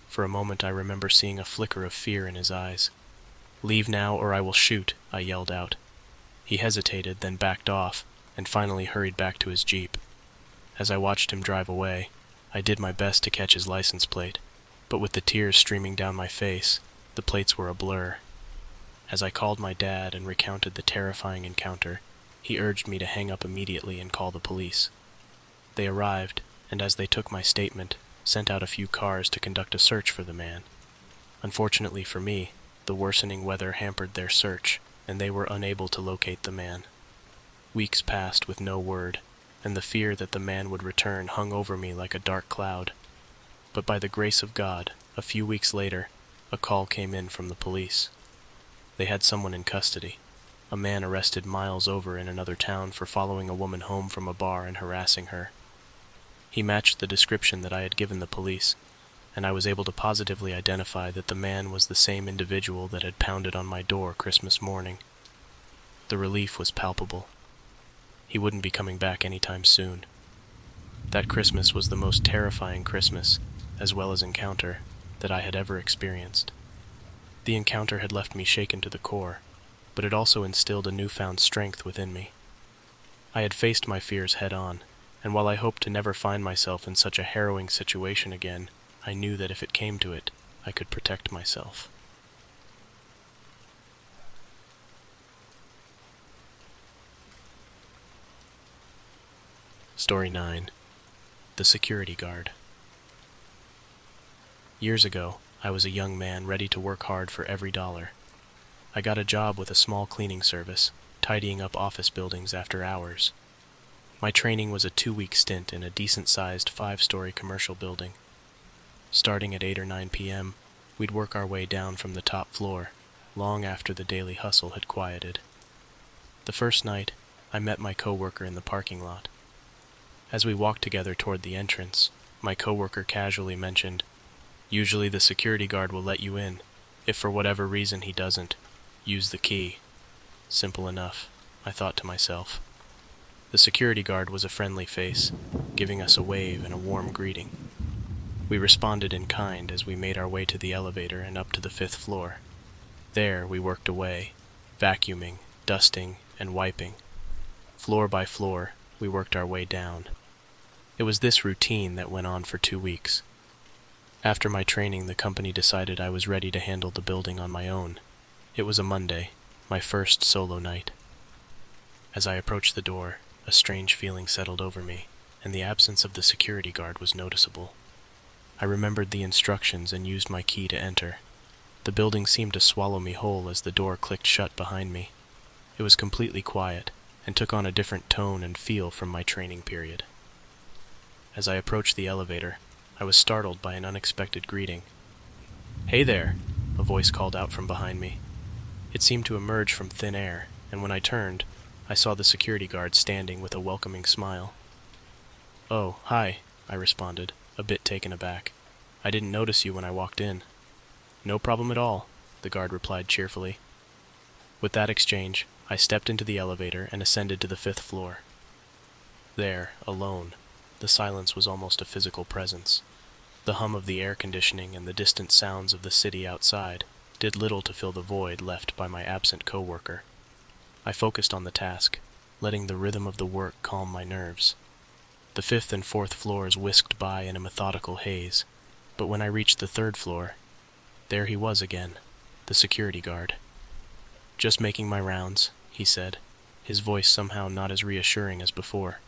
For a moment I remember seeing a flicker of fear in his eyes. "Leave now or I will shoot," I yelled out. He hesitated, then backed off, and finally hurried back to his Jeep. As I watched him drive away, I did my best to catch his license plate, but with the tears streaming down my face, the plates were a blur. As I called my dad and recounted the terrifying encounter, he urged me to hang up immediately and call the police. They arrived, and as they took my statement, sent out a few cars to conduct a search for the man. Unfortunately for me, the worsening weather hampered their search, and they were unable to locate the man. Weeks passed with no word, and the fear that the man would return hung over me like a dark cloud. But by the grace of God, a few weeks later, a call came in from the police. They had someone in custody, a man arrested miles over in another town for following a woman home from a bar and harassing her. He matched the description that I had given the police, and I was able to positively identify that the man was the same individual that had pounded on my door Christmas morning. The relief was palpable. He wouldn't be coming back anytime soon. That Christmas was the most terrifying Christmas, as well as encounter, that I had ever experienced. The encounter had left me shaken to the core, but it also instilled a newfound strength within me. I had faced my fears head-on, and while I hoped to never find myself in such a harrowing situation again, I knew that if it came to it, I could protect myself. Story 9. The Security Guard. Years ago, I was a young man ready to work hard for every dollar. I got a job with a small cleaning service, tidying up office buildings after hours. My training was a 2-week stint in a decent-sized 5-story commercial building. Starting at 8 or 9 p.m., we'd work our way down from the top floor, long after the daily hustle had quieted. The first night, I met my coworker in the parking lot. As we walked together toward the entrance, my coworker casually mentioned, "Usually the security guard will let you in. If for whatever reason he doesn't, use the key." Simple enough, I thought to myself. The security guard was a friendly face, giving us a wave and a warm greeting. We responded in kind as we made our way to the elevator and up to the 5th floor. There we worked away, vacuuming, dusting, and wiping. Floor by floor, we worked our way down. It was this routine that went on for 2 weeks. After my training, the company decided I was ready to handle the building on my own. It was a Monday, my first solo night. As I approached the door, a strange feeling settled over me, and the absence of the security guard was noticeable. I remembered the instructions and used my key to enter. The building seemed to swallow me whole as the door clicked shut behind me. It was completely quiet, and took on a different tone and feel from my training period. As I approached the elevator, I was startled by an unexpected greeting. "Hey there," a voice called out from behind me. It seemed to emerge from thin air, and when I turned, I saw the security guard standing with a welcoming smile. "Oh, hi," I responded, a bit taken aback. "I didn't notice you when I walked in." "No problem at all," the guard replied cheerfully. With that exchange, I stepped into the elevator and ascended to the 5th floor. There, alone, the silence was almost a physical presence. The hum of the air conditioning and the distant sounds of the city outside did little to fill the void left by my absent coworker. I focused on the task, letting the rhythm of the work calm my nerves. The 5th and 4th floors whisked by in a methodical haze, but when I reached the 3rd floor, there he was again, the security guard. "Just making my rounds," he said, his voice somehow not as reassuring as before.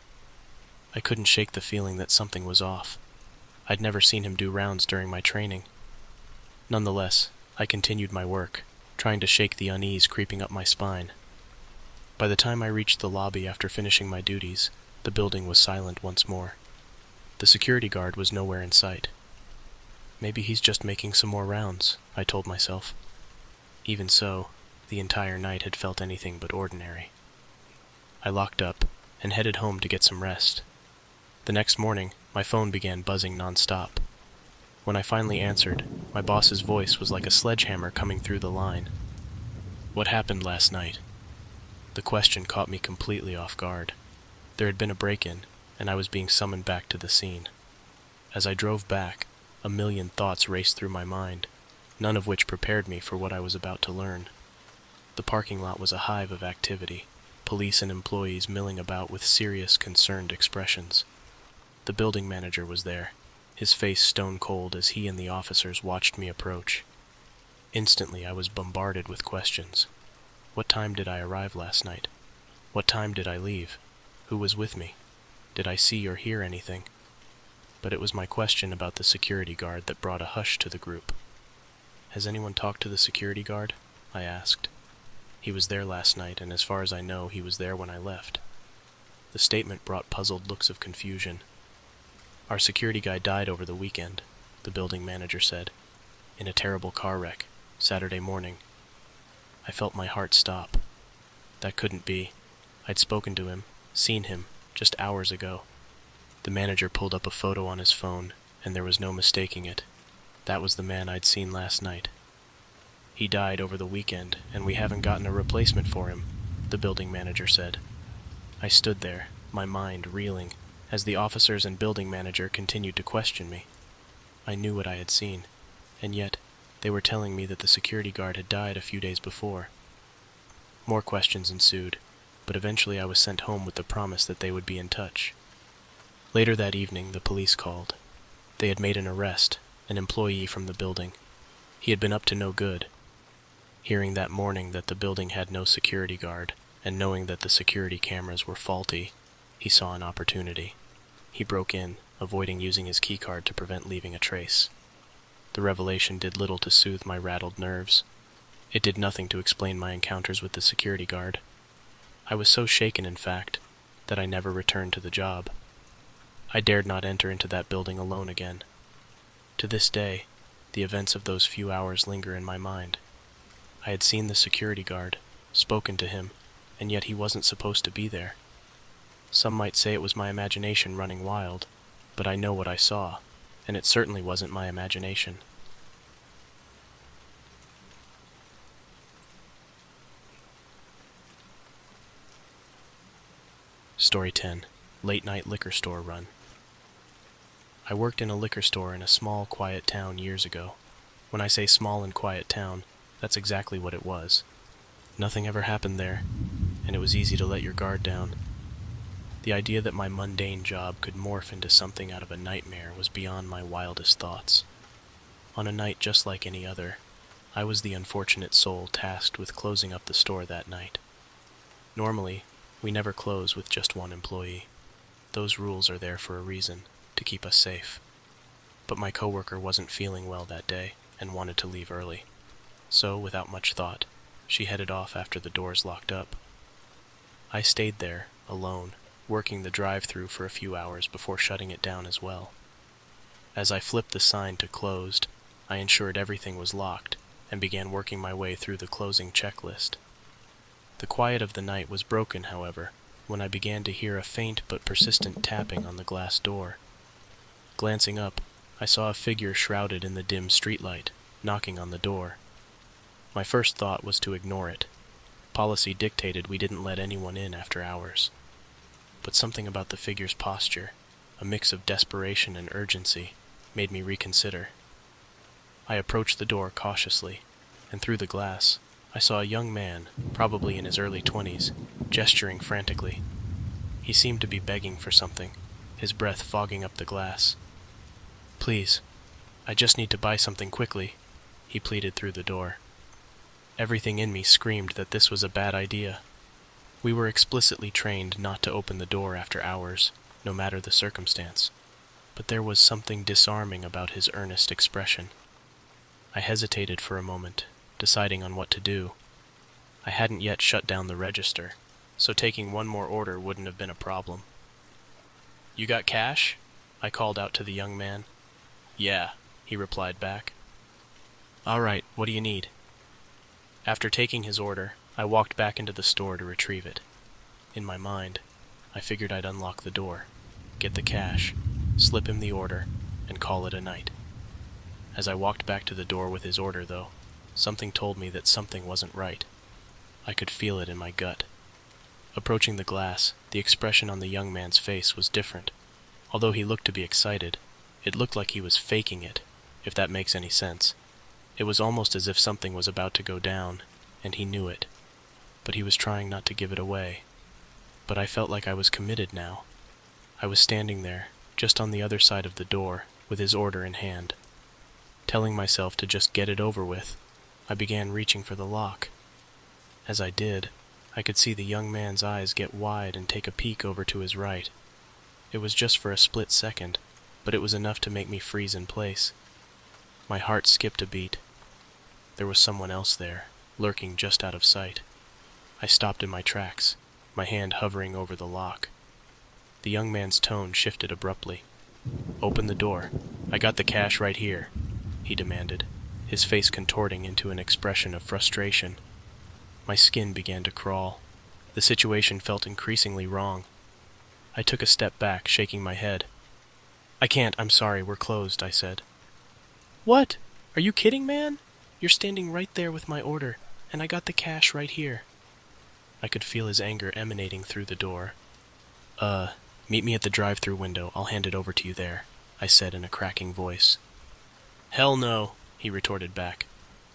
I couldn't shake the feeling that something was off. I'd never seen him do rounds during my training. Nonetheless, I continued my work, trying to shake the unease creeping up my spine. By the time I reached the lobby after finishing my duties, the building was silent once more. The security guard was nowhere in sight. Maybe he's just making some more rounds, I told myself. Even so, the entire night had felt anything but ordinary. I locked up and headed home to get some rest. The next morning, my phone began buzzing nonstop. When I finally answered, my boss's voice was like a sledgehammer coming through the line. "What happened last night?" The question caught me completely off guard. There had been a break-in, and I was being summoned back to the scene. As I drove back, a million thoughts raced through my mind, none of which prepared me for what I was about to learn. The parking lot was a hive of activity, police and employees milling about with serious, concerned expressions. The building manager was there, his face stone cold as he and the officers watched me approach. Instantly I was bombarded with questions. What time did I arrive last night? What time did I leave? Who was with me? Did I see or hear anything? But it was my question about the security guard that brought a hush to the group. "Has anyone talked to the security guard?" I asked. "He was there last night, and as far as I know, he was there when I left." The statement brought puzzled looks of confusion. "Our security guy died over the weekend," the building manager said, "in a terrible car wreck, Saturday morning." I felt my heart stop. That couldn't be. I'd spoken to him, seen him, just hours ago. The manager pulled up a photo on his phone, and there was no mistaking it. That was the man I'd seen last night. "He died over the weekend, and we haven't gotten a replacement for him," the building manager said. I stood there, my mind reeling, as the officers and building manager continued to question me. I knew what I had seen, and yet they were telling me that the security guard had died a few days before. More questions ensued, but eventually I was sent home with the promise that they would be in touch. Later that evening, the police called. They had made an arrest, an employee from the building. He had been up to no good. Hearing that morning that the building had no security guard, and knowing that the security cameras were faulty, he saw an opportunity. He broke in, avoiding using his keycard to prevent leaving a trace. The revelation did little to soothe my rattled nerves. It did nothing to explain my encounters with the security guard. I was so shaken, in fact, that I never returned to the job. I dared not enter into that building alone again. To this day, the events of those few hours linger in my mind. I had seen the security guard, spoken to him, and yet he wasn't supposed to be there. Some might say it was my imagination running wild, but I know what I saw, and it certainly wasn't my imagination. Story 10. Late Night Liquor Store Run. I worked in a liquor store in a small, quiet town years ago. When I say small and quiet town, that's exactly what it was. Nothing ever happened there, and it was easy to let your guard down. The idea that my mundane job could morph into something out of a nightmare was beyond my wildest thoughts. On a night just like any other, I was the unfortunate soul tasked with closing up the store that night. Normally, we never close with just one employee. Those rules are there for a reason, to keep us safe. But my coworker wasn't feeling well that day and wanted to leave early. So, without much thought, she headed off after the doors locked up. I stayed there, alone, working the drive-thru for a few hours before shutting it down as well. As I flipped the sign to closed, I ensured everything was locked and began working my way through the closing checklist. The quiet of the night was broken, however, when I began to hear a faint but persistent tapping on the glass door. Glancing up, I saw a figure shrouded in the dim streetlight, knocking on the door. My first thought was to ignore it. Policy dictated we didn't let anyone in after hours. But something about the figure's posture, a mix of desperation and urgency, made me reconsider. I approached the door cautiously, and through the glass, I saw a young man, probably in his early 20s, gesturing frantically. He seemed to be begging for something, his breath fogging up the glass. "Please, I just need to buy something quickly," he pleaded through the door. Everything in me screamed that this was a bad idea. We were explicitly trained not to open the door after hours, no matter the circumstance, but there was something disarming about his earnest expression. I hesitated for a moment, deciding on what to do. I hadn't yet shut down the register, so taking one more order wouldn't have been a problem. "You got cash?" I called out to the young man. "Yeah," he replied back. "All right, what do you need?" After taking his order, I walked back into the store to retrieve it. In my mind, I figured I'd unlock the door, get the cash, slip him the order, and call it a night. As I walked back to the door with his order, though, something told me that something wasn't right. I could feel it in my gut. Approaching the glass, the expression on the young man's face was different. Although he looked to be excited, it looked like he was faking it, if that makes any sense. It was almost as if something was about to go down, and he knew it. But he was trying not to give it away. But I felt like I was committed now. I was standing there, just on the other side of the door, with his order in hand. Telling myself to just get it over with, I began reaching for the lock. As I did, I could see the young man's eyes get wide and take a peek over to his right. It was just for a split second, but it was enough to make me freeze in place. My heart skipped a beat. There was someone else there, lurking just out of sight. I stopped in my tracks, my hand hovering over the lock. The young man's tone shifted abruptly. "Open the door. I got the cash right here," he demanded, his face contorting into an expression of frustration. My skin began to crawl. The situation felt increasingly wrong. I took a step back, shaking my head. "I can't, I'm sorry, we're closed," I said. "What? Are you kidding, man? You're standing right there with my order, and I got the cash right here." I could feel his anger emanating through the door. Meet me at the drive-thru window. I'll hand it over to you there," I said in a cracking voice. "Hell no," he retorted back.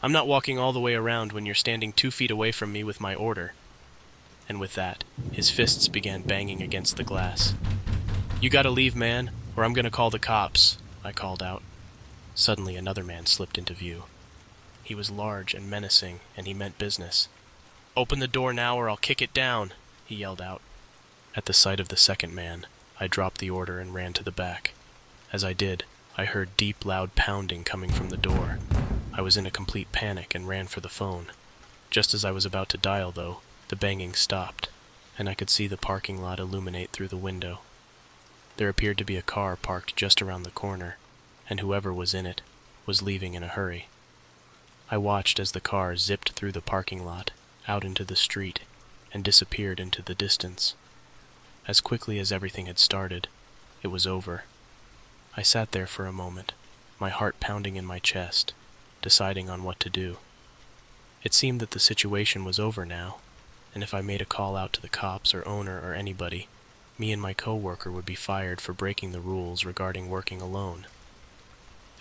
"I'm not walking all the way around when you're standing 2 feet away from me with my order." And with that, his fists began banging against the glass. "You gotta leave, man, or I'm gonna call the cops," I called out. Suddenly another man slipped into view. He was large and menacing, and he meant business. "Open the door now or I'll kick it down," he yelled out. At the sight of the second man, I dropped the order and ran to the back. As I did, I heard deep, loud pounding coming from the door. I was in a complete panic and ran for the phone. Just as I was about to dial, though, the banging stopped, and I could see the parking lot illuminate through the window. There appeared to be a car parked just around the corner, and whoever was in it was leaving in a hurry. I watched as the car zipped through the parking lot, out into the street, and disappeared into the distance. As quickly as everything had started, it was over. I sat there for a moment, my heart pounding in my chest, deciding on what to do. It seemed that the situation was over now, and if I made a call out to the cops or owner or anybody, me and my co-worker would be fired for breaking the rules regarding working alone.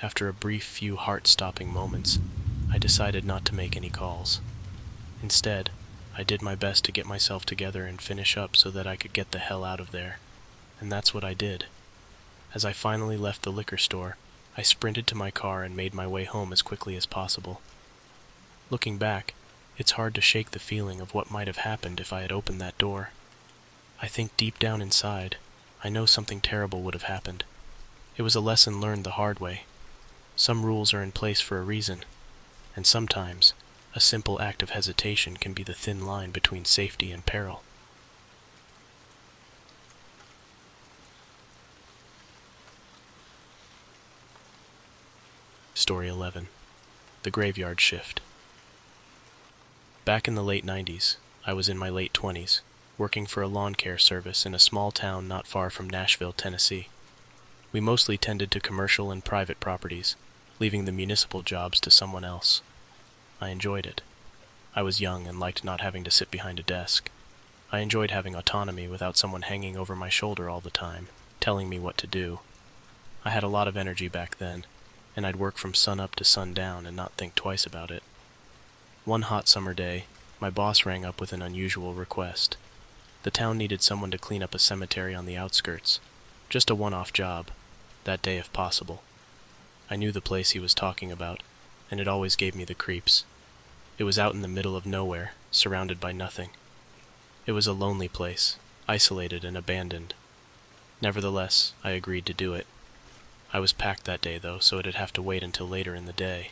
After a brief few heart-stopping moments, I decided not to make any calls. Instead, I did my best to get myself together and finish up so that I could get the hell out of there, and that's what I did. As I finally left the liquor store, I sprinted to my car and made my way home as quickly as possible. Looking back, it's hard to shake the feeling of what might have happened if I had opened that door. I think deep down inside, I know something terrible would have happened. It was a lesson learned the hard way. Some rules are in place for a reason, and sometimes a simple act of hesitation can be the thin line between safety and peril. Story 11. The Graveyard Shift. Back in the late 90s, I was in my late 20s, working for a lawn care service in a small town not far from Nashville, Tennessee. We mostly tended to commercial and private properties, leaving the municipal jobs to someone else. I enjoyed it. I was young and liked not having to sit behind a desk. I enjoyed having autonomy without someone hanging over my shoulder all the time, telling me what to do. I had a lot of energy back then, and I'd work from sunup to sundown and not think twice about it. One hot summer day, my boss rang up with an unusual request. The town needed someone to clean up a cemetery on the outskirts. Just a one-off job, that day if possible. I knew the place he was talking about, and it always gave me the creeps. It was out in the middle of nowhere, surrounded by nothing. It was a lonely place, isolated and abandoned. Nevertheless, I agreed to do it. I was packed that day, though, so it'd have to wait until later in the day.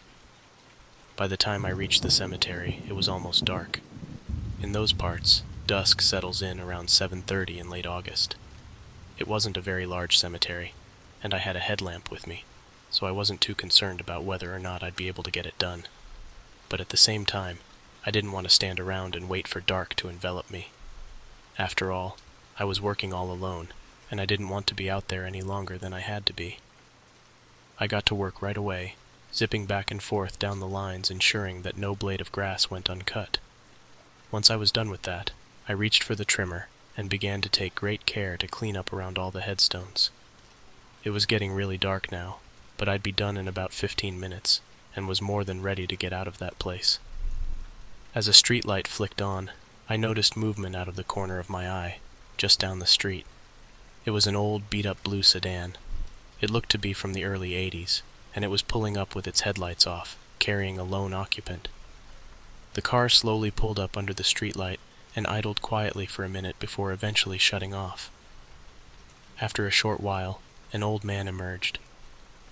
By the time I reached the cemetery, it was almost dark. In those parts, dusk settles in around 7:30 in late August. It wasn't a very large cemetery, and I had a headlamp with me, so I wasn't too concerned about whether or not I'd be able to get it done. But at the same time, I didn't want to stand around and wait for dark to envelop me. After all, I was working all alone, and I didn't want to be out there any longer than I had to be. I got to work right away, zipping back and forth down the lines, ensuring that no blade of grass went uncut. Once I was done with that, I reached for the trimmer and began to take great care to clean up around all the headstones. It was getting really dark now, but I'd be done in about 15 minutes, and was more than ready to get out of that place. As a street light flicked on, I noticed movement out of the corner of my eye, just down the street. It was an old, beat-up blue sedan. It looked to be from the early 80s, and it was pulling up with its headlights off, carrying a lone occupant. The car slowly pulled up under the streetlight and idled quietly for a minute before eventually shutting off. After a short while, an old man emerged.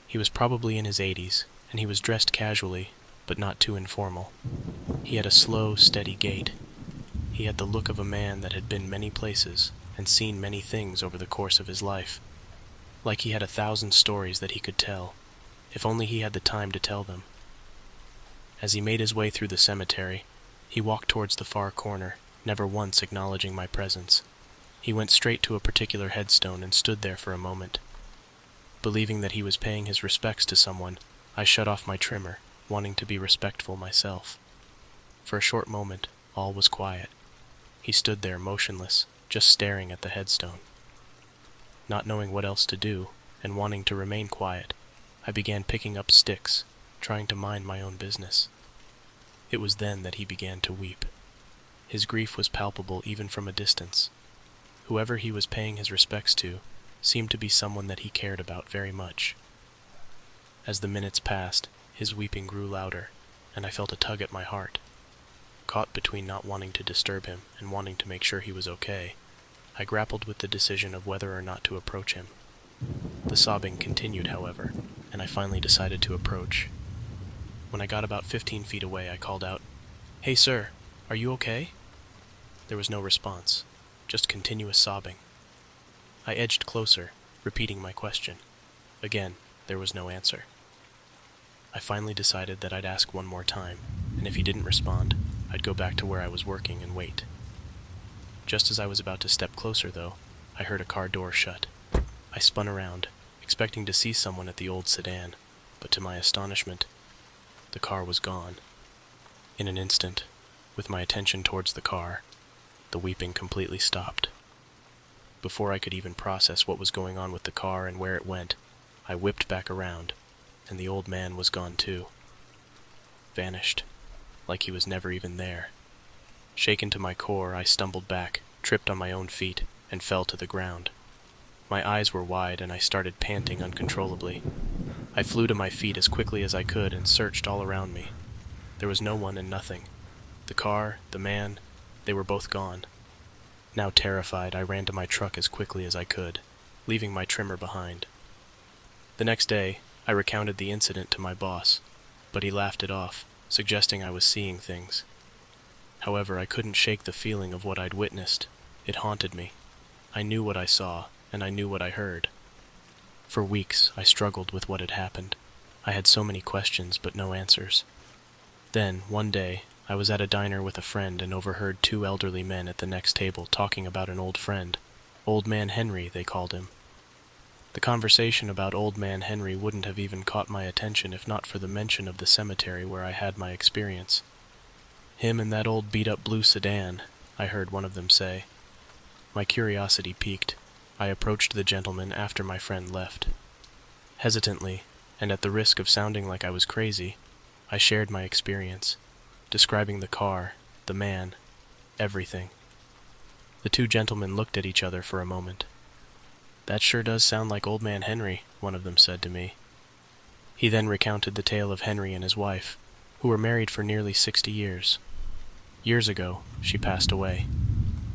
He was probably in his 80s, and he was dressed casually, but not too informal. He had a slow, steady gait. He had the look of a man that had been many places and seen many things over the course of his life. Like he had 1,000 stories that he could tell, if only he had the time to tell them. As he made his way through the cemetery, he walked towards the far corner, never once acknowledging my presence. He went straight to a particular headstone and stood there for a moment. Believing that he was paying his respects to someone, I shut off my trimmer, wanting to be respectful myself. For a short moment, all was quiet. He stood there motionless, just staring at the headstone. Not knowing what else to do, and wanting to remain quiet, I began picking up sticks, trying to mind my own business. It was then that he began to weep. His grief was palpable even from a distance. Whoever he was paying his respects to seemed to be someone that he cared about very much. As the minutes passed, his weeping grew louder, and I felt a tug at my heart. Caught between not wanting to disturb him and wanting to make sure he was okay, I grappled with the decision of whether or not to approach him. The sobbing continued, however, and I finally decided to approach. When I got about 15 feet away, I called out, "Hey sir, are you okay?" There was no response, just continuous sobbing. I edged closer, repeating my question. Again, there was no answer. I finally decided that I'd ask one more time, and if he didn't respond, I'd go back to where I was working and wait. Just as I was about to step closer, though, I heard a car door shut. I spun around, expecting to see someone at the old sedan, but to my astonishment, the car was gone. In an instant, with my attention towards the car, the weeping completely stopped. Before I could even process what was going on with the car and where it went, I whipped back around, and the old man was gone too. Vanished, like he was never even there. Shaken to my core, I stumbled back, tripped on my own feet, and fell to the ground. My eyes were wide, and I started panting uncontrollably. I flew to my feet as quickly as I could and searched all around me. There was no one and nothing. The car, the man, they were both gone. Now terrified, I ran to my truck as quickly as I could, leaving my trimmer behind. The next day, I recounted the incident to my boss, but he laughed it off, suggesting I was seeing things. However, I couldn't shake the feeling of what I'd witnessed. It haunted me. I knew what I saw, and I knew what I heard. For weeks, I struggled with what had happened. I had so many questions but no answers. Then, one day, I was at a diner with a friend and overheard two elderly men at the next table talking about an old friend. Old Man Henry, they called him. The conversation about Old Man Henry wouldn't have even caught my attention if not for the mention of the cemetery where I had my experience. "Him and that old beat-up blue sedan," I heard one of them say. My curiosity piqued. I approached the gentleman after my friend left. Hesitantly, and at the risk of sounding like I was crazy, I shared my experience, describing the car, the man, everything. The two gentlemen looked at each other for a moment. "That sure does sound like Old Man Henry," one of them said to me. He then recounted the tale of Henry and his wife, who were married for nearly 60 years. Years ago, she passed away.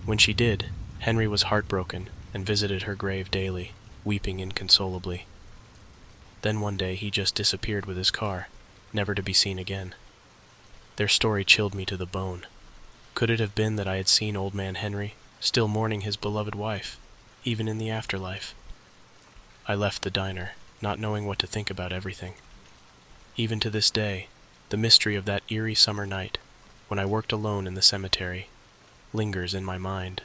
When she did, Henry was heartbroken and visited her grave daily, weeping inconsolably. Then one day he just disappeared with his car, never to be seen again. Their story chilled me to the bone. Could it have been that I had seen Old Man Henry, still mourning his beloved wife, even in the afterlife? I left the diner, not knowing what to think about everything. Even to this day, the mystery of that eerie summer night, when I worked alone in the cemetery, lingers in my mind.